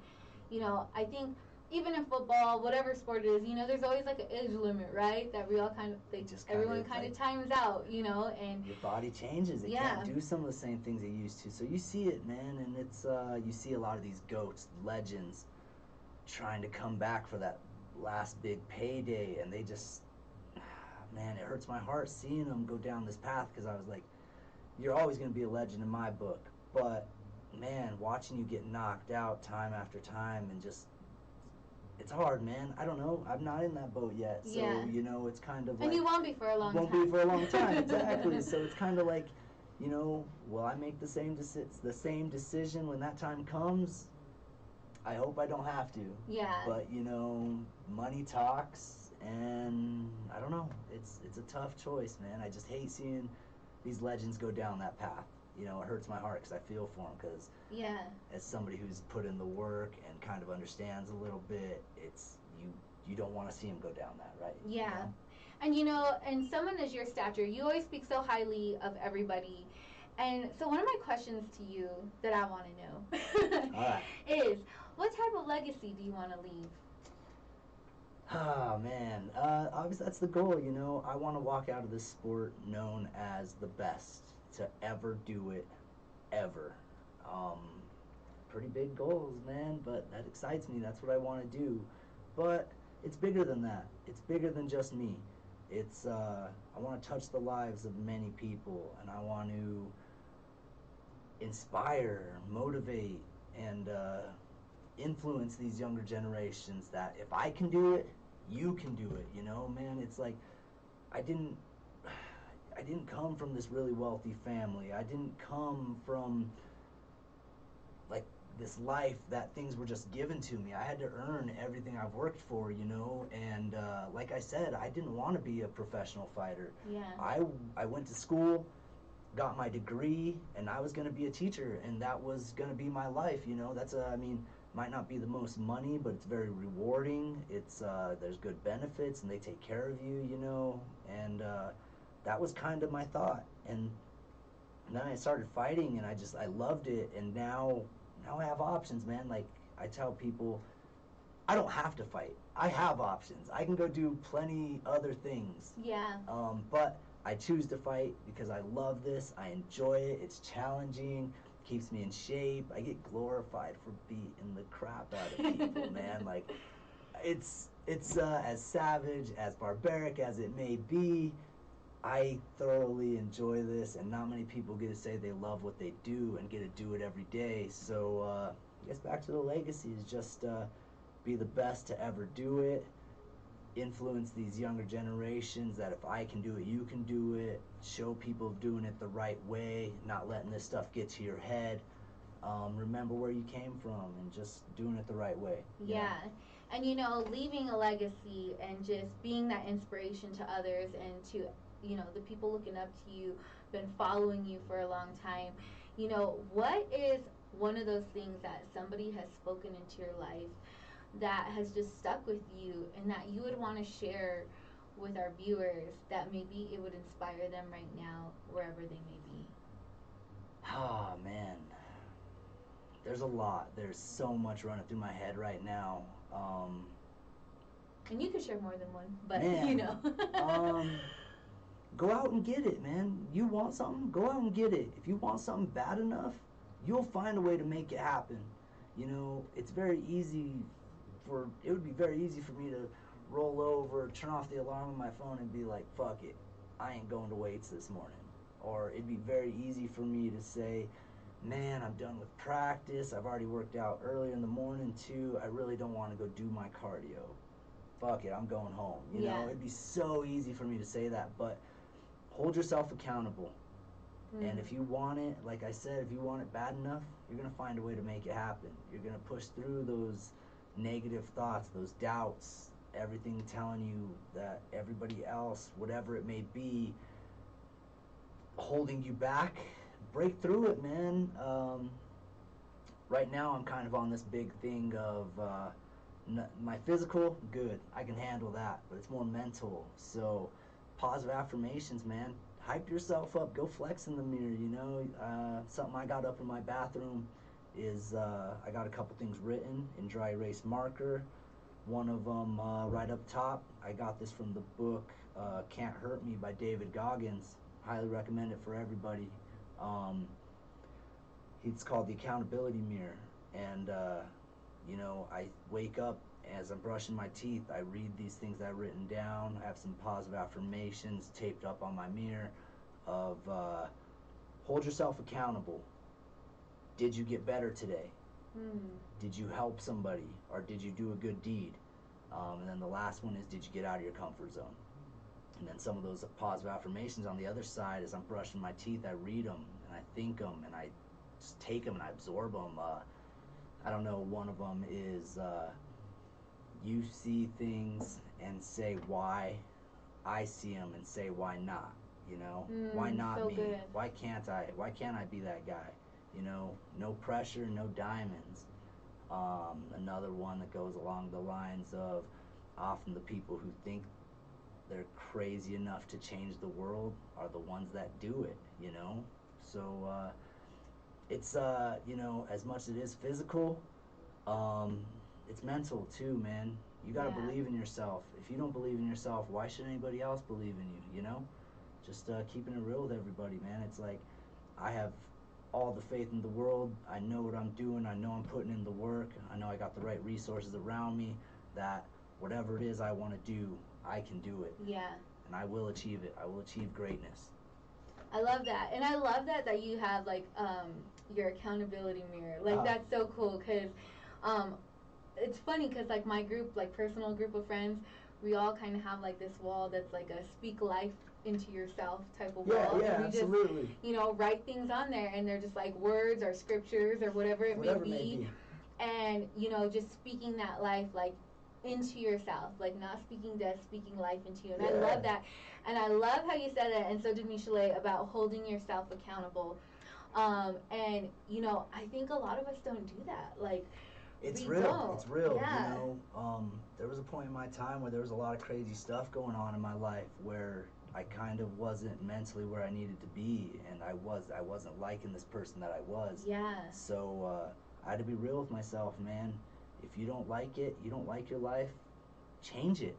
you know, I think even in football, whatever sport it is, you know, there's always like an age limit, right? That we all kind of, everyone kind of times out, you know, and your body changes. It can't do some of the same things it used to. So you see it, man, and it's you see a lot of these GOATs, legends, trying to come back for that last big payday, and they just, man, it hurts my heart seeing them go down this path, because I was like, you're always going to be a legend in my book, but man, watching you get knocked out time after time, and just, it's hard, man. I don't know. I'm not in that boat yet. So, you know, it's kind of like... And you won't be for a long time. Won't be for a long time, exactly. So it's kind of like, you know, will I make the same decision when that time comes? I hope I don't have to. Yeah. But you know, money talks, and I don't know. It's a tough choice, man. I just hate seeing these legends go down that path. You know, it hurts my heart because I feel for them. Because as somebody who's put in the work and kind of understands a little bit, it's you don't want to see them go down that, right? Yeah. You know? And you know, and someone as your stature, you always speak so highly of everybody. And so one of my questions to you that I want to know is, what type of legacy do you want to leave? Oh, man. Obviously, that's the goal, you know. I want to walk out of this sport known as the best to ever do it, ever. Pretty big goals, man, but that excites me. That's what I want to do. But it's bigger than that. It's bigger than just me. It's, I want to touch the lives of many people, and I want to inspire, motivate, and influence these younger generations that if I can do it, you can do it, you know, man. It's like I didn't come from this really wealthy family. I didn't come from like this life that things were just given to me. I had to earn everything I've worked for, you know, and like I said, I didn't want to be a professional fighter. Yeah. I went to school, got my degree, and I was going to be a teacher, and that was going to be my life, you know. That's I mean, might not be the most money, but it's very rewarding. It's there's good benefits, and they take care of you, you know, and that was kind of my thought. And then I started fighting, and I loved it, and now I have options, man. Like I tell people, I don't have to fight. I have options. I can go do plenty other things. Yeah. But I choose to fight because I love this. I enjoy it. It's challenging. Keeps me in shape. I get glorified for beating the crap out of people, man. Like it's as savage, as barbaric as it may be. I thoroughly enjoy this, and not many people get to say they love what they do and get to do it every day. So I guess back to the legacy is just be the best to ever do it. Influence these younger generations that if I can do it, you can do it. Show people doing it the right way, not letting this stuff get to your head. Remember where you came from and just doing it the right way. Yeah. Know? And you know, leaving a legacy and just being that inspiration to others and to, you know, the people looking up to you, been following you for a long time. You know, what is one of those things that somebody has spoken into your life that has just stuck with you and that you would want to share with our viewers that maybe it would inspire them right now, wherever they may be? Oh, man. There's a lot. There's so much running through my head right now. And you could share more than one, but man, you know. Go out and get it, man. You want something? Go out and get it. If you want something bad enough, you'll find a way to make it happen. You know, it would be very easy for me to roll over, turn off the alarm on my phone and be like, fuck it, I ain't going to weights this morning. Or it'd be very easy for me to say, man, I'm done with practice. I've already worked out earlier in the morning too. I really don't want to go do my cardio. Fuck it, I'm going home. You know, it'd be so easy for me to say that, but hold yourself accountable. And if you want it, like I said, if you want it bad enough, you're going to find a way to make it happen. You're going to push through those negative thoughts, those doubts, everything telling you that everybody else, whatever it may be, holding you back. Break through it, man. Right now I'm kind of on this big thing of my physical, good. I can handle that, but it's more mental. So positive affirmations, man. Hype yourself up. Go flex in the mirror, you know. Something I got up in my bathroom is I got a couple things written in dry erase marker. One of them right up top, I got this from the book Can't Hurt Me by David Goggins. Highly recommend it for everybody. It's called The Accountability Mirror. And, you know, I wake up as I'm brushing my teeth, I read these things that I've written down. I have some positive affirmations taped up on my mirror of hold yourself accountable. Did you get better today? Did you help somebody? Or did you do a good deed? And then the last one is, did you get out of your comfort zone? And then some of those positive affirmations on the other side, as I'm brushing my teeth, I read them and I think them and I just take them and I absorb them. I don't know, one of them is you see things and say why, I see them and say why not, you know? Why not so me? Good. Why can't I be that guy? You know, no pressure, no diamonds. Another one that goes along the lines of often the people who think they're crazy enough to change the world are the ones that do it, you know? So it's, you know, as much as it is physical, it's mental too, man. You gotta believe in yourself. If you don't believe in yourself, why should anybody else believe in you, you know? Just keeping it real with everybody, man. It's like, I have all the faith in the world. I know what I'm doing. I know I'm putting in the work. I know I got the right resources around me, that whatever it is I want to do, I can do it. Yeah. And I will achieve it. I will achieve greatness. I love that. And I love that you have, like, your accountability mirror. Like, that's so cool, because it's funny, because, like, my group, like, personal group of friends, we all kind of have, like, this wall that's, like, a speak life into yourself type of wall. Yeah, and we absolutely. just, you know, write things on there, and they're just, like, words or scriptures or whatever it may be. And, you know, just speaking that life, like, into yourself, like, not speaking death, speaking life into you. And I love that. And I love how you said it, and so did Michelet, about holding yourself accountable. And, you know, I think a lot of us don't do that. Like, it's we real. don't. It's real. Yeah. You know, there was a point in my time where there was a lot of crazy stuff going on in my life where I kind of wasn't mentally where I needed to be, and I wasn't liking this person that I was. Yeah. So I had to be real with myself, man. If you don't like it, you don't like your life, change it.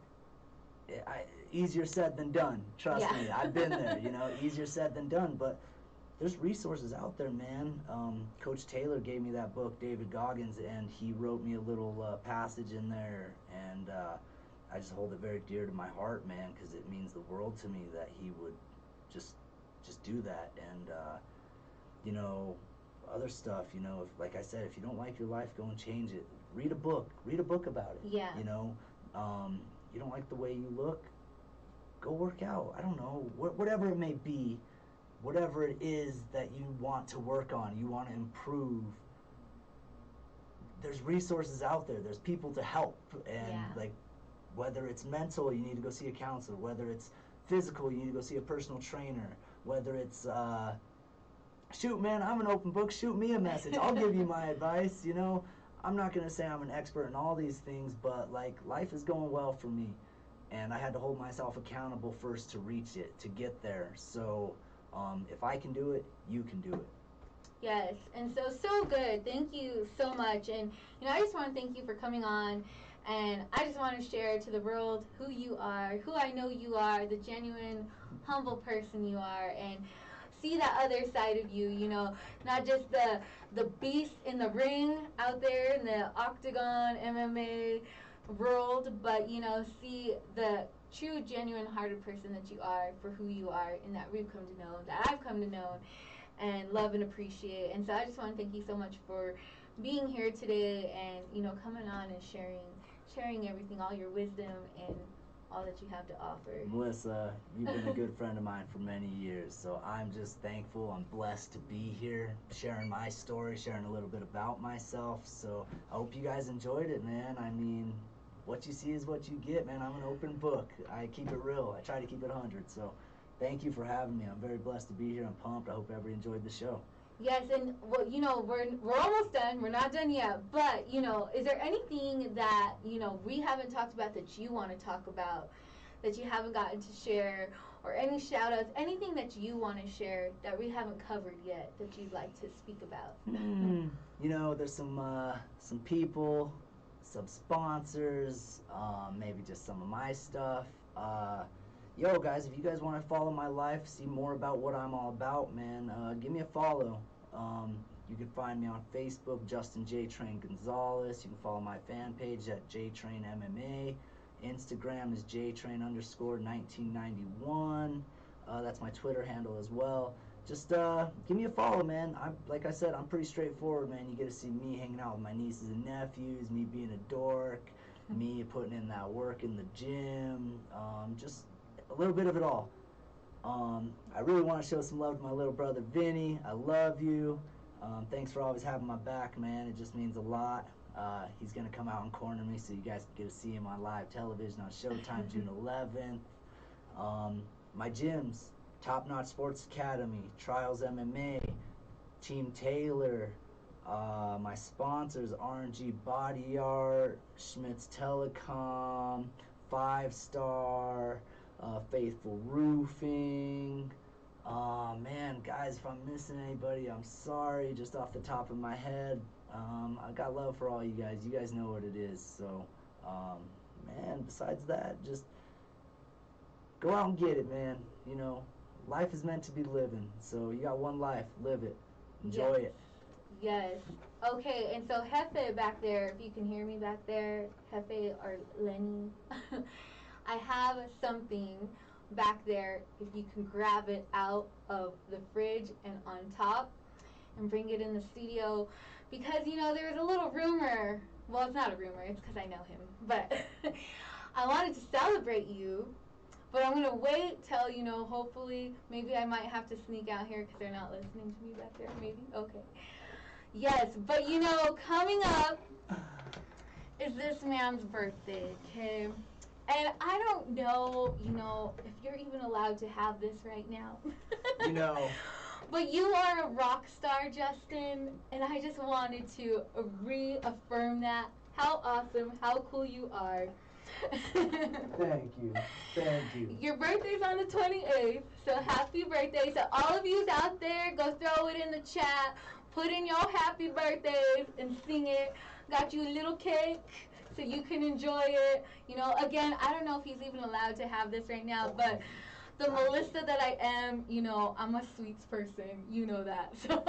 Easier said than done. Trust me, I've been there. You know, easier said than done. But there's resources out there, man. Coach Taylor gave me that book, David Goggins, and he wrote me a little passage in there, and I just hold it very dear to my heart, man, because it means the world to me that he would just do that. And you know, other stuff, you know, if, like I said, if you don't like your life, go and change it. Read a book about it. Yeah. You know, you don't like the way you look, go work out. I don't know, whatever it may be, whatever it is that you want to work on, you want to improve. There's resources out there. There's people to help, and like, whether it's mental, you need to go see a counselor. Whether it's physical, you need to go see a personal trainer. Whether it's shoot, man, I'm an open book. Shoot me a message. I'll give you my advice. You know, I'm not gonna say I'm an expert in all these things, but like, life is going well for me, and I had to hold myself accountable first to reach it, to get there. So if I can do it, you can do it. Yes, and so good. Thank you so much. And, you know, I just want to thank you for coming on, and I just want to share to the world who you are, who I know you are, the genuine, humble person you are, and see that other side of you, you know, not just the beast in the ring out there in the octagon MMA world, but, you know, see the true, genuine hearted person that you are for who you are, and that we've come to know, that I've come to know and love and appreciate. And so I just want to thank you so much for being here today, and, you know, coming on and sharing everything, all your wisdom and all that you have to offer. Melissa, you've been a good friend of mine for many years, so I'm just thankful. I'm blessed to be here, sharing my story, sharing a little bit about myself. So I hope you guys enjoyed it, man. I mean, what you see is what you get, man. I'm an open book. I keep it real. I try to keep it 100. So thank you for having me. I'm very blessed to be here. I'm pumped. I hope everybody enjoyed the show. Yes, and, well, you know, we're almost done. We're not done yet. But, you know, is there anything that, you know, we haven't talked about that you want to talk about, that you haven't gotten to share, or any shout outs, anything that you want to share that we haven't covered yet that you'd like to speak about? You know, there's some people, some sponsors, maybe just some of my stuff. Yo, guys, if you guys want to follow my life, see more about what I'm all about, man, give me a follow. You can find me on Facebook, Justin J. Train Gonzalez. You can follow my fan page at JTrain MMA. Instagram is JTrain_1991. That's my Twitter handle as well. Just give me a follow, man. Like I said, I'm pretty straightforward, man. You get to see me hanging out with my nieces and nephews, me being a dork, me putting in that work in the gym, just a little bit of it all. I really want to show some love to my little brother Vinny. I love you. Thanks for always having my back, man. It just means a lot. He's going to come out and corner me so you guys can get to see him on live television on Showtime June 11th. My gyms, Top Notch Sports Academy, Trials MMA, Team Taylor, my sponsors, RNG Body Art, Schmitz Telecom, 5 Star, Faithful Roofing. Man, guys, if I'm missing anybody, I'm sorry, just off the top of my head. I got love for all you guys. You guys know what it is. So, man, besides that, just go out and get it, man. You know, life is meant to be living. So you got one life. Live it. Enjoy it. Yes. Okay, and so Hefe back there, if you can hear me back there, Hefe or Lenny, I have something back there, if you can grab it out of the fridge and on top and bring it in the studio, because, you know, there's a little rumor, well, it's not a rumor, it's because I know him, but I wanted to celebrate you, but I'm going to wait till, you know, hopefully, maybe I might have to sneak out here because they're not listening to me back there, maybe, okay. Yes, but, you know, coming up is this man's birthday, okay? And I don't know, you know, if you're even allowed to have this right now. You know. But you are a rock star, Justin, and I just wanted to reaffirm that. How awesome, how cool you are. Thank you. Thank you. Your birthday's on the 28th, so happy birthday. So all of you out there, go throw it in the chat. Put in your happy birthdays and sing it. Got you a little cake so you can enjoy it. You know, again, I don't know if he's even allowed to have this right now, but the Melissa that I am, you know, I'm a sweets person. You know that. So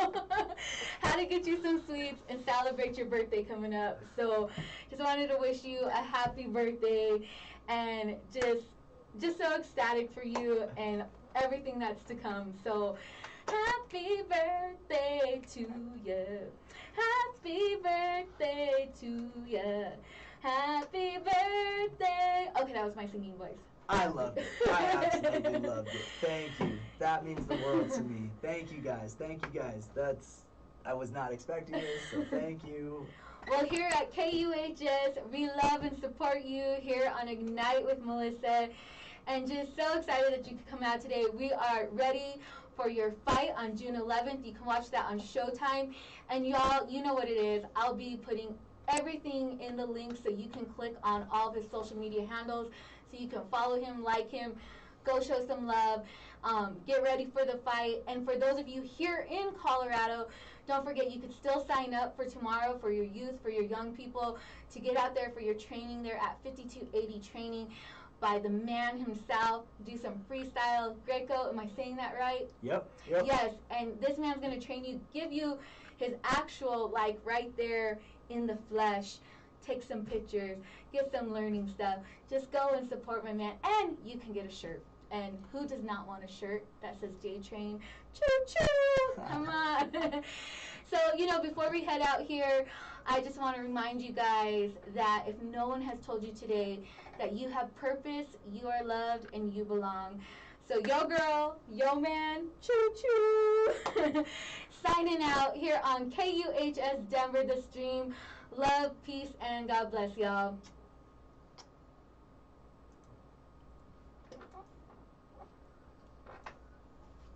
how to get you some sweets and celebrate your birthday coming up. So just wanted to wish you a happy birthday and just so ecstatic for you and everything that's to come. So happy birthday to you. Happy birthday to you. Happy birthday. Okay, that was my singing voice. I loved it. I absolutely loved it. Thank you. That means the world to me. Thank you guys. Thank you guys. I was not expecting this, so thank you. Well, here at KUHS, we love and support you here on Ignite with Melissa. And just so excited that you could come out today. We are ready for your fight on June 11th. You can watch that on Showtime. And y'all, you know what it is. I'll be putting everything in the link so you can click on all of his social media handles so you can follow him, like him, go show some love, get ready for the fight. And for those of you here in Colorado, don't forget you could still sign up for tomorrow for your youth, for your young people, to get out there for your training there at 5280 Training by the man himself. Do some freestyle, Greco, am I saying that right? Yep. Yes, and this man's going to train you, give you his actual, like, right there in the flesh. Take some pictures, get some learning stuff. Just go and support my man, and you can get a shirt. And who does not want a shirt that says J-Train? Choo-choo! Come on. So, you know, before we head out here, I just want to remind you guys that if no one has told you today that you have purpose, you are loved, and you belong. So, yo girl, yo man, choo-choo! Signing out here on KUHS Denver, The Stream. Love, peace, and God bless y'all.